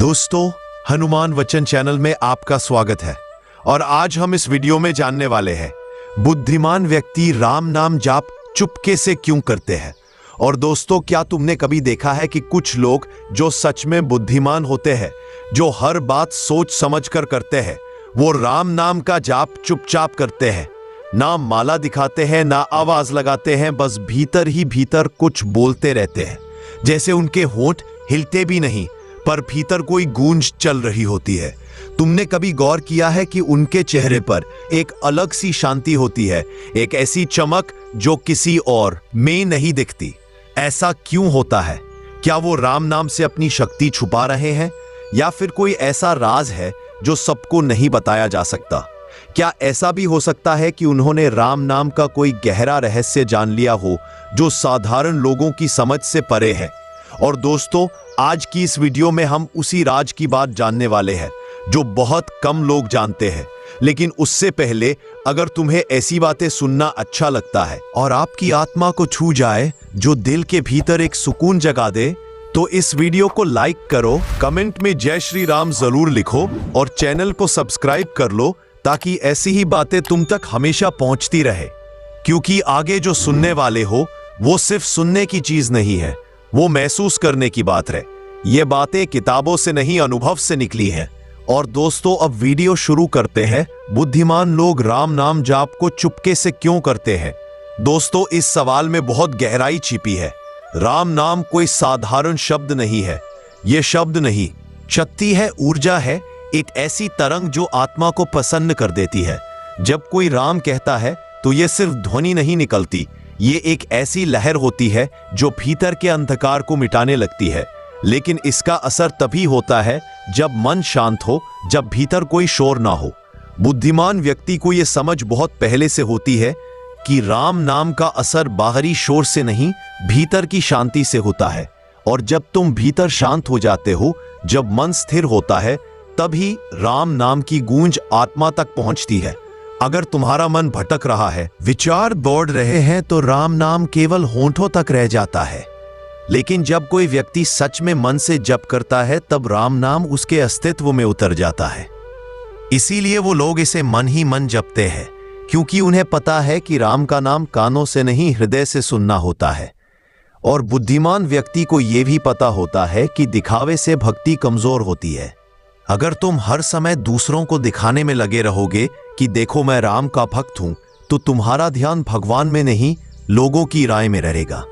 दोस्तों, हनुमान वचन चैनल में आपका स्वागत है और आज हम इस वीडियो में जानने वाले हैं बुद्धिमान व्यक्ति राम नाम जाप चुपके से क्यों करते हैं। और दोस्तों, क्या तुमने कभी देखा है कि कुछ लोग जो सच में बुद्धिमान होते हैं, जो हर बात सोच समझ कर करते हैं, वो राम नाम का जाप चुपचाप करते हैं, ना माला दिखाते हैं ना आवाज लगाते हैं, बस भीतर ही भीतर कुछ बोलते रहते हैं, जैसे उनके होंठ हिलते भी नहीं पर भीतर कोई गूंज चल रही होती है। तुमने कभी गौर किया है कि उनके चेहरे पर एक अलग सी शांति होती है, एक ऐसी चमक जो किसी और में नहीं दिखती। ऐसा क्यों होता है? क्या वो राम नाम से अपनी शक्ति छुपा रहे हैं या फिर कोई ऐसा राज है जो सबको नहीं बताया जा सकता? क्या ऐसा भी हो सकता है कि उन्होंने राम नाम का कोई गहरा रहस्य जान लिया हो जो साधारण लोगों की समझ से परे है? और दोस्तों, आज की इस वीडियो में हम उसी राज की बात जानने वाले हैं जो बहुत कम लोग जानते हैं। लेकिन उससे पहले, अगर तुम्हें ऐसी बातें सुनना अच्छा लगता है और आपकी आत्मा को छू जाए, जो दिल के भीतर एक सुकून जगा दे, तो इस वीडियो को लाइक करो, कमेंट में जय श्री राम जरूर लिखो और चैनल को सब्सक्राइब कर लो ताकि ऐसी ही बातें तुम तक हमेशा पहुंचती रहे। क्योंकि आगे जो सुनने वाले हो वो सिर्फ सुनने की चीज नहीं है, वो महसूस करने की बात है। ये बातें किताबों से नहीं, अनुभव से निकली हैं। और दोस्तों, अब वीडियो शुरू करते हैं। बुद्धिमान लोग राम नाम जाप को चुपके से क्यों करते हैं? दोस्तों, इस सवाल में बहुत गहराई छिपी है। राम नाम कोई साधारण शब्द नहीं है। ये शब्द नहीं, शक्ति है, ऊर्जा है, एक ऐसी तरंग जो आत्मा को प्रसन्न कर देती है। जब कोई राम कहता है तो ये सिर्फ ध्वनि नहीं निकलती, ये एक ऐसी लहर होती है जो भीतर के अंधकार को मिटाने लगती है। लेकिन इसका असर तभी होता है जब मन शांत हो, जब भीतर कोई शोर ना हो। बुद्धिमान व्यक्ति को यह समझ बहुत पहले से होती है कि राम नाम का असर बाहरी शोर से नहीं, भीतर की शांति से होता है। और जब तुम भीतर शांत हो जाते हो, जब मन स्थिर होता है, तभी राम नाम की गूंज आत्मा तक पहुंचती है। अगर तुम्हारा मन भटक रहा है, विचार दौड़ रहे हैं, तो राम नाम केवल होंठों तक रह जाता है। लेकिन जब कोई व्यक्ति सच में मन से जप करता है, तब राम नाम उसके अस्तित्व में उतर जाता है। इसीलिए वो लोग इसे मन ही मन जपते हैं, क्योंकि उन्हें पता है कि राम का नाम कानों से नहीं, हृदय से सुनना होता है। और बुद्धिमान व्यक्ति को यह भी पता होता है कि दिखावे से भक्ति कमजोर होती है। अगर तुम हर समय दूसरों को दिखाने में लगे रहोगे कि देखो मैं राम का भक्त हूं, तो तुम्हारा ध्यान भगवान में नहीं, लोगों की राय में रहेगा।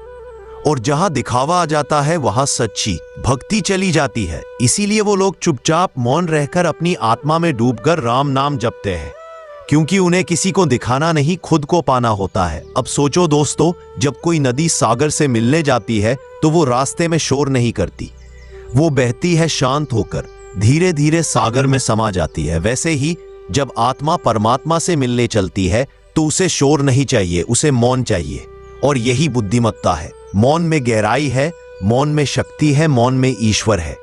और जहां दिखावा आ जाता है, वहां सच्ची भक्ति चली जाती है। इसीलिए वो लोग चुपचाप मौन रहकर अपनी आत्मा में डूबकर राम नाम जपते हैं, क्योंकि उन्हें किसी को दिखाना नहीं, खुद को पाना होता है। अब सोचो दोस्तों, जब कोई नदी सागर से मिलने जाती है तो वो रास्ते में शोर नहीं करती, वो बहती है शांत होकर, धीरे धीरे सागर में समा जाती है। वैसे ही जब आत्मा परमात्मा से मिलने चलती है तो उसे शोर नहीं चाहिए, उसे मौन चाहिए। और यही बुद्धिमत्ता है। मौन में गहराई है, मौन में शक्ति है, मौन में ईश्वर है।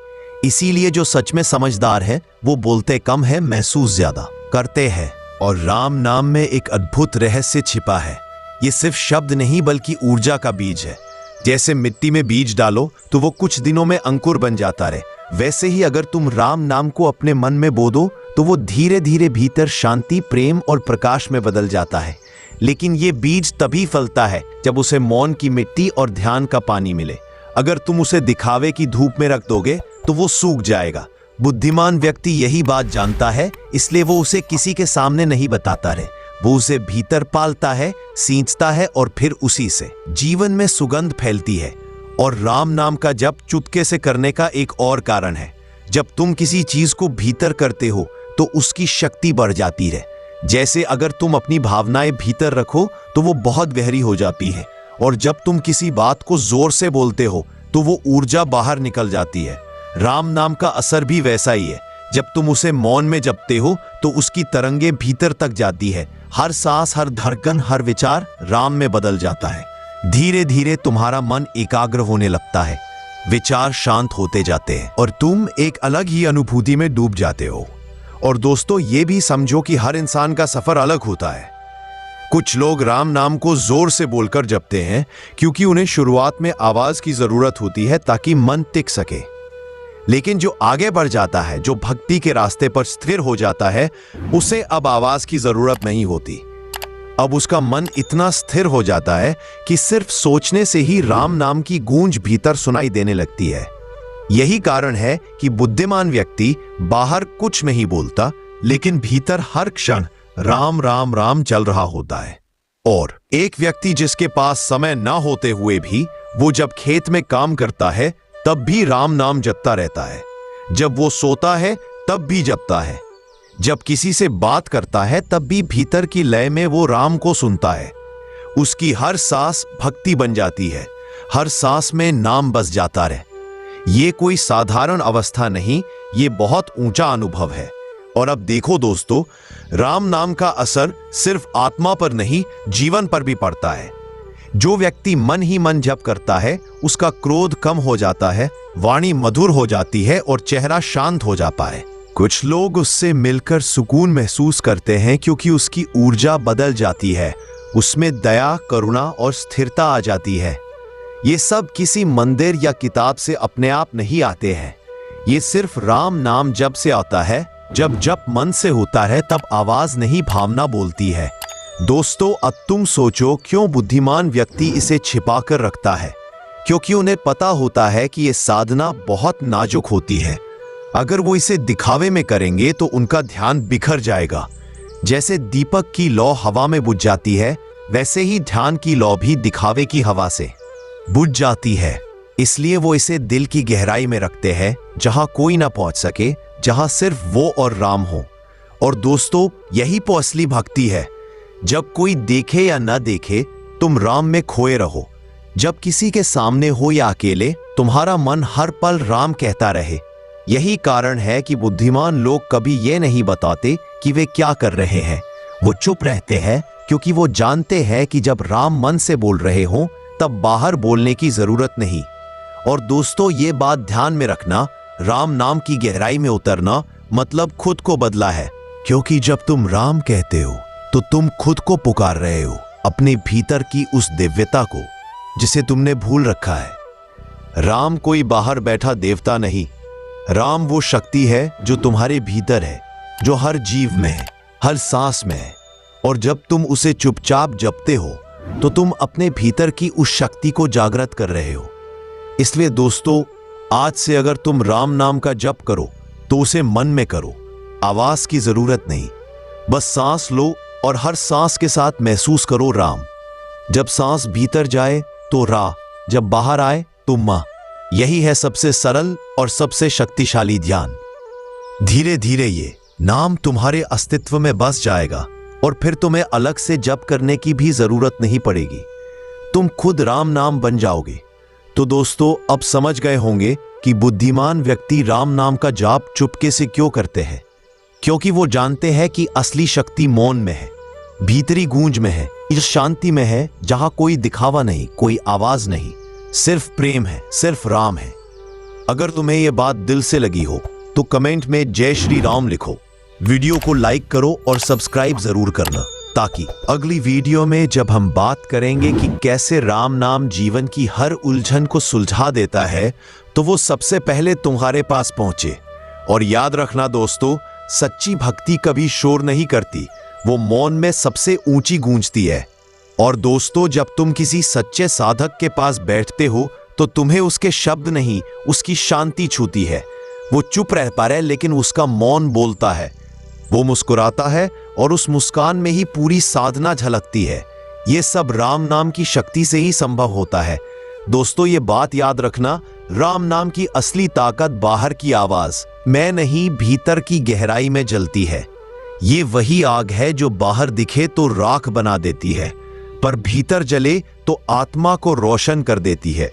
इसीलिए जो सच में समझदार है वो बोलते कम है, महसूस ज्यादा करते हैं। और राम नाम में एक अद्भुत रहस्य छिपा है। ये सिर्फ शब्द नहीं बल्कि ऊर्जा का बीज है। जैसे मिट्टी में बीज डालो तो वो कुछ दिनों में अंकुर बन जाता रहे, वैसे ही अगर तुम राम नाम को अपने मन में बो दो तो वो धीरे धीरे भीतर शांति, प्रेम और प्रकाश में बदल जाता है। लेकिन ये बीज तभी फलता है जब उसे मौन की मिट्टी और ध्यान का पानी मिले। अगर तुम उसे दिखावे की धूप में रख दोगे तो वो सूख जाएगा। बुद्धिमान व्यक्ति यही बात जानता है, इसलिए वो उसे किसी के सामने नहीं बताता रहे। वो उसे भीतर पालता है, सींचता है और फिर उसी से जीवन में सुगंध फैलती है। और राम नाम का जप चुपके से करने का एक और कारण है। जब तुम किसी चीज को भीतर करते हो तो उसकी शक्ति बढ़ जाती है। जैसे अगर तुम अपनी भावनाएं भीतर रखो तो वो बहुत गहरी हो जाती है, और जब तुम किसी बात को जोर से बोलते हो तो वो ऊर्जा बाहर निकल जाती है। राम नाम का असर भी वैसा ही है। जब तुम उसे मौन में जपते हो तो उसकी तरंगे भीतर तक जाती है। हर सांस, हर धड़कन, हर विचार राम में बदल जाता है। धीरे धीरे तुम्हारा मन एकाग्र होने लगता है, विचार शांत होते जाते हैं और तुम एक अलग ही अनुभूति में डूब जाते हो। और दोस्तों, ये भी समझो कि हर इंसान का सफर अलग होता है। कुछ लोग राम नाम को जोर से बोलकर जपते हैं क्योंकि उन्हें शुरुआत में आवाज की जरूरत होती है ताकि मन टिक सके। लेकिन जो आगे बढ़ जाता है, जो भक्ति के रास्ते पर स्थिर हो जाता है, उसे अब आवाज की जरूरत नहीं होती। अब उसका मन इतना स्थिर हो जाता है कि सिर्फ सोचने से ही राम नाम की गूंज भीतर सुनाई देने लगती है। यही कारण है कि बुद्धिमान व्यक्ति बाहर कुछ नहीं बोलता, लेकिन भीतर हर क्षण राम राम राम चल रहा होता है। और एक व्यक्ति जिसके पास समय ना होते हुए भी वो जब खेत में काम करता है तब भी राम नाम जपता रहता है, जब वो सोता है तब भी जपता है, जब किसी से बात करता है तब भी भीतर की लय में वो राम को सुनता है। उसकी हर सांस भक्ति बन जाती है, हर सांस में नाम बस जाता रहे। ये कोई साधारण अवस्था नहीं, ये बहुत ऊंचा अनुभव है। और अब देखो दोस्तों, राम नाम का असर सिर्फ आत्मा पर नहीं, जीवन पर भी पड़ता है। जो व्यक्ति मन ही मन जप करता है उसका क्रोध कम हो जाता है, वाणी मधुर हो जाती है और चेहरा शांत हो जाता है। कुछ लोग उससे मिलकर सुकून महसूस करते हैं क्योंकि उसकी ऊर्जा बदल जाती है, उसमें दया, करुणा और स्थिरता आ जाती है। ये सब किसी मंदिर या किताब से अपने आप नहीं आते हैं, ये सिर्फ राम नाम जप से आता है। जब जप मन से होता है तब आवाज नहीं, भावना बोलती है। दोस्तों, अब तुम सोचो क्यों बुद्धिमान व्यक्ति इसे छिपा कर रखता है? क्योंकि उन्हें पता होता है कि यह साधना बहुत नाजुक होती है। अगर वो इसे दिखावे में करेंगे तो उनका ध्यान बिखर जाएगा। जैसे दीपक की लौ हवा में बुझ जाती है, वैसे ही ध्यान की लौ भी दिखावे की हवा से बुझ जाती है। इसलिए वो इसे दिल की गहराई में रखते हैं, जहां कोई ना पहुंच सके, जहां सिर्फ वो और राम हो। और दोस्तों, यही तो असली भक्ति है। जब कोई देखे या न देखे, तुम राम में खोए रहो। जब किसी के सामने हो या अकेले, तुम्हारा मन हर पल राम कहता रहे। यही कारण है कि बुद्धिमान लोग कभी ये नहीं बताते कि वे क्या कर रहे हैं। वो चुप रहते हैं क्योंकि वो जानते हैं कि जब राम मन से बोल रहे हों तब बाहर बोलने की जरूरत नहीं। और दोस्तों, ये बात ध्यान में रखना, राम नाम की गहराई में उतरना मतलब खुद को बदला है। क्योंकि जब तुम राम कहते हो तो तुम खुद को पुकार रहे हो, अपने भीतर की उस दिव्यता को जिसे तुमने भूल रखा है। राम कोई बाहर बैठा देवता नहीं, राम वो शक्ति है जो तुम्हारे भीतर है, जो हर जीव में है, हर सांस में है। और जब तुम उसे चुपचाप जपते हो तो तुम अपने भीतर की उस शक्ति को जागृत कर रहे हो। इसलिए दोस्तों, आज से अगर तुम राम नाम का जप करो तो उसे मन में करो। आवाज की जरूरत नहीं, बस सांस लो और हर सांस के साथ महसूस करो राम। जब सांस भीतर जाए तो रा, जब बाहर आए तो मां। यही है सबसे सरल और सबसे शक्तिशाली ध्यान। धीरे धीरे ये नाम तुम्हारे अस्तित्व में बस जाएगा और फिर तुम्हें अलग से जप करने की भी जरूरत नहीं पड़ेगी। तुम खुद राम नाम बन जाओगे। तो दोस्तों, अब समझ गए होंगे कि बुद्धिमान व्यक्ति राम नाम का जाप चुपके से क्यों करते हैं। क्योंकि वो जानते हैं कि असली शक्ति मौन में है, भीतरी गूंज में है, इस शांति में है जहां कोई दिखावा नहीं, कोई आवाज नहीं, सिर्फ प्रेम है, सिर्फ राम है। अगर तुम्हें यह बात दिल से लगी हो तो कमेंट में जय श्री राम लिखो, वीडियो को लाइक करो और सब्सक्राइब जरूर करना, ताकि अगली वीडियो में जब हम बात करेंगे कि कैसे राम नाम जीवन की हर उलझन को सुलझा देता है, तो वो सबसे पहले तुम्हारे पास पहुंचे। और याद रखना दोस्तों, सच्ची भक्ति कभी शोर नहीं करती, वो मौन में सबसे ऊंची गूंजती है। और दोस्तों, जब तुम किसी सच्चे साधक के पास बैठते हो तो तुम्हें उसके शब्द नहीं, उसकी शांति छूती है। वो चुप रह पा रहा लेकिन उसका मौन बोलता है, वो मुस्कुराता है और उस मुस्कान में ही पूरी साधना झलकती है। ये सब राम नाम की शक्ति से ही संभव होता है। दोस्तों, ये बात याद रखना, राम नाम की असली ताकत बाहर की आवाज में नहीं, भीतर की गहराई में जलती है। ये वही आग है जो बाहर दिखे तो राख बना देती है, पर भीतर जले तो आत्मा को रोशन कर देती है।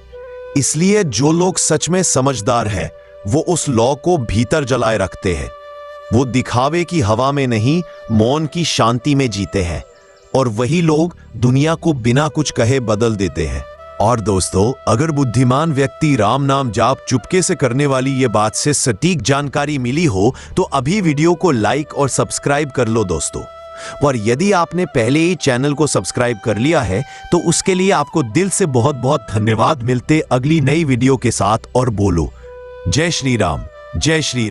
इसलिए जो लोग सच में समझदार हैं, वो उस लौ को भीतर जलाए रखते हैं। वो दिखावे की हवा में नहीं, मौन की शांति में जीते हैं। और वही लोग दुनिया को बिना कुछ कहे बदल देते हैं। और दोस्तों, अगर बुद्धिमान व्यक्ति राम नाम जाप चुपके से करने वाली ये बात से सटीक जानकारी मिली हो तो अभी वीडियो को लाइक और सब्सक्राइब कर लो दोस्तों। और यदि आपने पहले ही चैनल को सब्सक्राइब कर लिया है तो उसके लिए आपको दिल से बहुत बहुत धन्यवाद। मिलते अगली नई वीडियो के साथ, और बोलो जय श्री राम, जय श्री